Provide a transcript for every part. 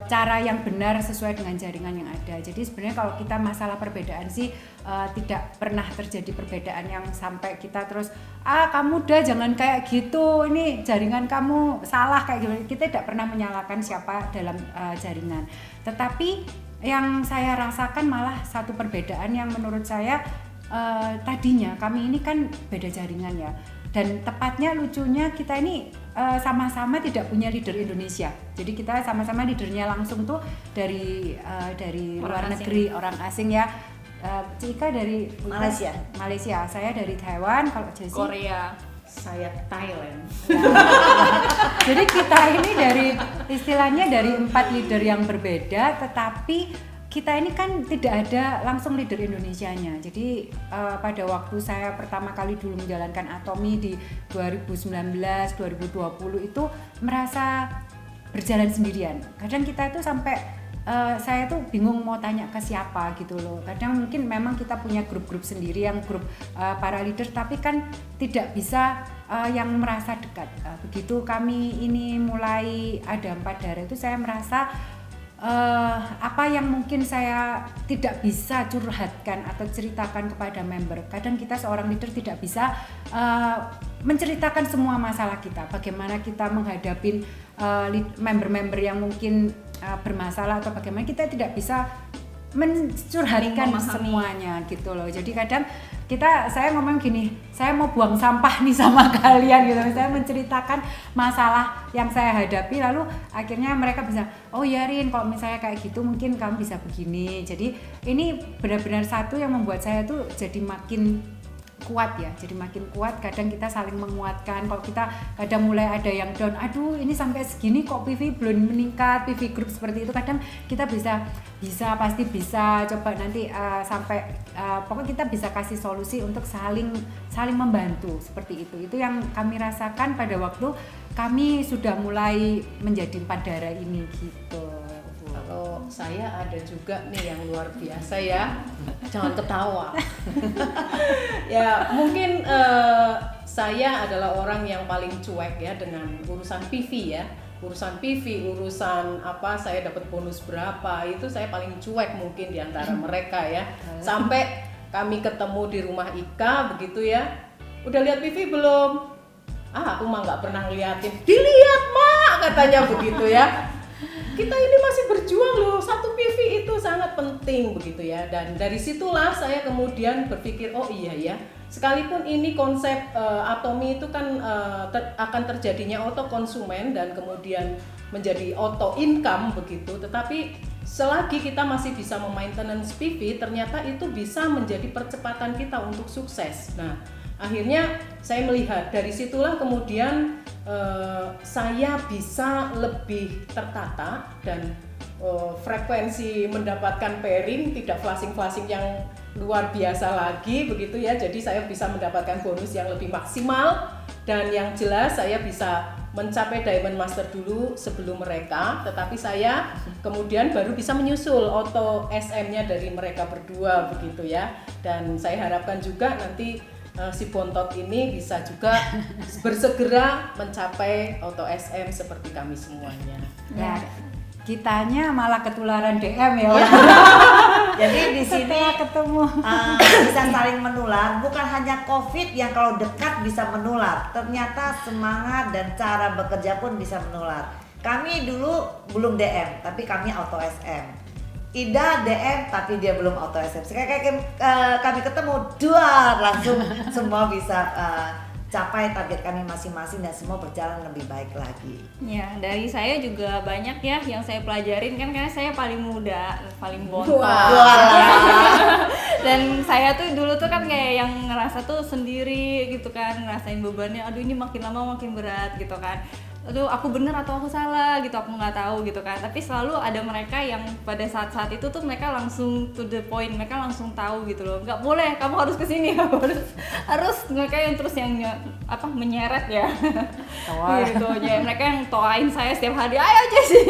cara yang benar sesuai dengan jaringan yang ada. Jadi sebenarnya kalau kita masalah perbedaan sih tidak pernah terjadi perbedaan yang sampai kita terus kamu udah jangan kayak gitu, ini jaringan kamu salah kayak gitu. Kita tidak pernah menyalahkan siapa dalam jaringan. Tetapi yang saya rasakan malah satu perbedaan yang menurut saya tadinya kami ini kan beda jaringan ya. Dan tepatnya lucunya kita ini sama-sama tidak punya leader Indonesia. Jadi kita sama-sama leadernya langsung tuh dari luar negeri, orang asing ya. Cika dari Malaysia, saya dari Taiwan, kalau Jessie Korea, saya Thailand. Jadi kita ini istilahnya dari 4 leader yang berbeda, tetapi kita ini kan tidak ada langsung leader Indonesianya. Jadi pada waktu saya pertama kali dulu menjalankan Atomy di 2019, 2020 itu merasa berjalan sendirian. Kadang kita itu sampai saya tuh bingung mau tanya ke siapa gitu loh. Kadang mungkin memang kita punya grup-grup sendiri yang grup para leader, tapi kan tidak bisa yang merasa dekat. Begitu kami ini mulai ada 4 daerah itu saya merasa apa yang mungkin saya tidak bisa curhatkan atau ceritakan kepada member. Kadang kita seorang leader tidak bisa menceritakan semua masalah kita. Bagaimana kita menghadapi member-member yang mungkin bermasalah atau bagaimana kita tidak bisa mencurhatkan semuanya gitu loh. Jadi kadang saya ngomong gini, saya mau buang sampah nih sama kalian gitu. Saya menceritakan masalah yang saya hadapi, lalu akhirnya mereka bisa, oh ya Rin, kalau misalnya kayak gitu mungkin kamu bisa begini. Jadi ini benar-benar satu yang membuat saya tuh jadi makin kuat ya, jadi makin kuat. Kadang kita saling menguatkan. Kalau kita kadang mulai ada yang down, aduh ini sampai segini kok PV belum meningkat, PV group seperti itu, kadang kita pasti bisa coba nanti sampai pokoknya kita bisa kasih solusi untuk saling membantu seperti itu. Itu yang kami rasakan pada waktu kami sudah mulai menjadi 4 daerah ini gitu. Kalau saya ada juga nih yang luar biasa ya, jangan ketawa. Ya mungkin saya adalah orang yang paling cuek ya dengan urusan PV ya. Urusan PV, urusan apa saya dapat bonus berapa, itu saya paling cuek mungkin di antara mereka ya. Sampai kami ketemu di rumah Ika begitu ya, udah lihat PV belum? Aku mah nggak pernah ngeliatin. Dilihat mak, katanya begitu ya. Kita ini masih berjuang loh, satu PV itu sangat penting begitu ya. Dan dari situlah saya kemudian berpikir, oh iya ya, sekalipun ini konsep Atomy itu kan akan terjadinya auto konsumen dan kemudian menjadi auto income begitu, tetapi selagi kita masih bisa memaintenance PV, ternyata itu bisa menjadi percepatan kita untuk sukses. Nah, akhirnya saya melihat dari situlah kemudian saya bisa lebih tertata dan frekuensi mendapatkan pairing tidak flashing yang luar biasa lagi begitu ya. Jadi saya bisa mendapatkan bonus yang lebih maksimal dan yang jelas saya bisa mencapai Diamond Master dulu sebelum mereka, tetapi saya kemudian baru bisa menyusul auto SM-nya dari mereka berdua begitu ya. Dan saya harapkan juga nanti si Bontot ini bisa juga bersegera mencapai auto SM seperti kami semuanya. Ya, kitanya malah ketularan DM ya. Jadi di sini ketemu bisa saling menular, bukan hanya COVID yang kalau dekat bisa menular. Ternyata semangat dan cara bekerja pun bisa menular. Kami dulu belum DM, tapi kami auto SM. Ida DM tapi dia belum auto SM. Sekarang kami ketemu dua langsung semua bisa capai target kami masing-masing dan semua berjalan lebih baik lagi. Ya, dari saya juga banyak ya yang saya pelajarin kan karena saya paling muda, paling bontot. Dan saya tuh dulu tuh kan kayak yang ngerasa tuh sendiri gitu kan, ngerasain bebannya, aduh ini makin lama makin berat gitu kan. Aduh aku bener atau aku salah gitu, aku nggak tahu gitu kan. Tapi selalu ada mereka yang pada saat-saat itu tuh mereka langsung to the point, mereka langsung tahu gitu loh. Nggak boleh, kamu harus kesini, harus mereka yang terus yang menyeret ya. Gitu ya, mereka yang toain saya setiap hari, ayo aja sih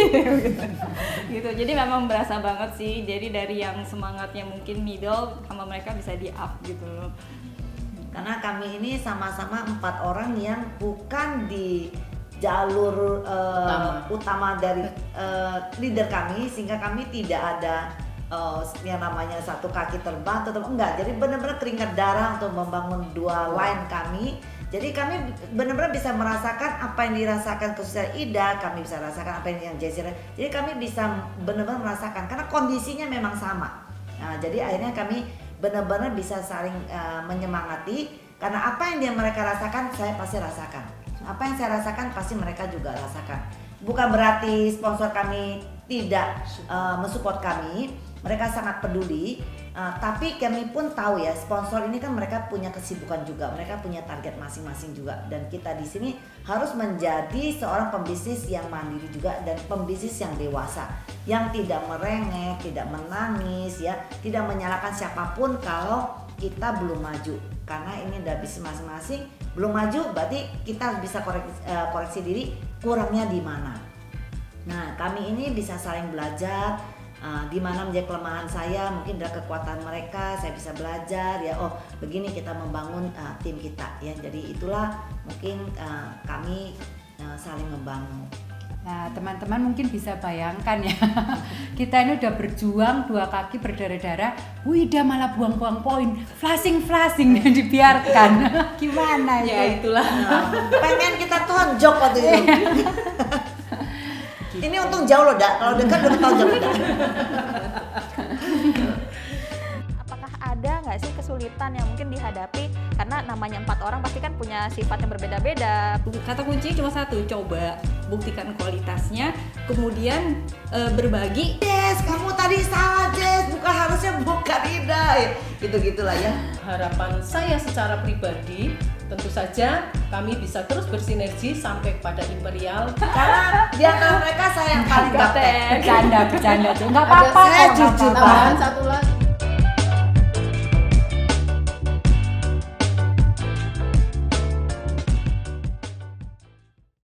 gitu. Jadi memang berasa banget sih. Jadi dari yang semangatnya mungkin middle sama mereka bisa di up gitu loh. Karena kami ini sama-sama 4 orang yang bukan di jalur utama dari leader kami, sehingga kami tidak ada yang namanya satu kaki terbang atau enggak. Jadi benar-benar keringat darah untuk membangun dua line kami. Jadi kami benar-benar bisa merasakan apa yang dirasakan khususnya Ida, kami bisa rasakan apa yang Jessie. Jadi kami bisa benar-benar merasakan karena kondisinya memang sama. Nah, jadi akhirnya kami benar-benar bisa saling menyemangati karena apa yang mereka rasakan saya pasti rasakan. Apa yang saya rasakan pasti mereka juga rasakan. Bukan berarti sponsor kami tidak mensupport kami, mereka sangat peduli. Tapi kami pun tahu ya, sponsor ini kan mereka punya kesibukan juga, mereka punya target masing-masing juga, dan kita di sini harus menjadi seorang pembisnis yang mandiri juga dan pembisnis yang dewasa, yang tidak merengek, tidak menangis ya, tidak menyalahkan siapapun kalau kita belum maju, karena ini udah bisnis masing-masing. Belum maju berarti kita harus bisa koreksi diri kurangnya di mana. Nah, kami ini bisa saling belajar. Di mana menjadi kelemahan saya, mungkin dari kekuatan mereka saya bisa belajar ya. Oh, begini kita membangun tim kita ya. Jadi itulah mungkin kami saling membangun. Nah, teman-teman mungkin bisa bayangkan ya, kita ini udah berjuang 2 kaki berdarah-darah, Wida malah buang-buang poin, flashing dibiarkan. Gimana ya? Ya itulah. Pengen kita tonjok waktu itu. Ini untung jauh loh, Dak. Kalau dekat udah tonjok, Dak. Apakah ada nggak sih kesulitan yang mungkin dihadapi karena namanya 4 orang pasti kan punya sifat yang berbeda-beda? Kata kuncinya cuma satu, coba buktikan kualitasnya, kemudian berbagi. Jess, kamu tadi salah Jess, bukan harusnya bukan Ida. Gitu-gitulah ya. Harapan saya secara pribadi tentu saja kami bisa terus bersinergi sampai pada Imperial. Karena di antara mereka saya yang paling gaptek. Bercanda tuh, nggak apa-apa. Saya jujur Tambahan banget. satu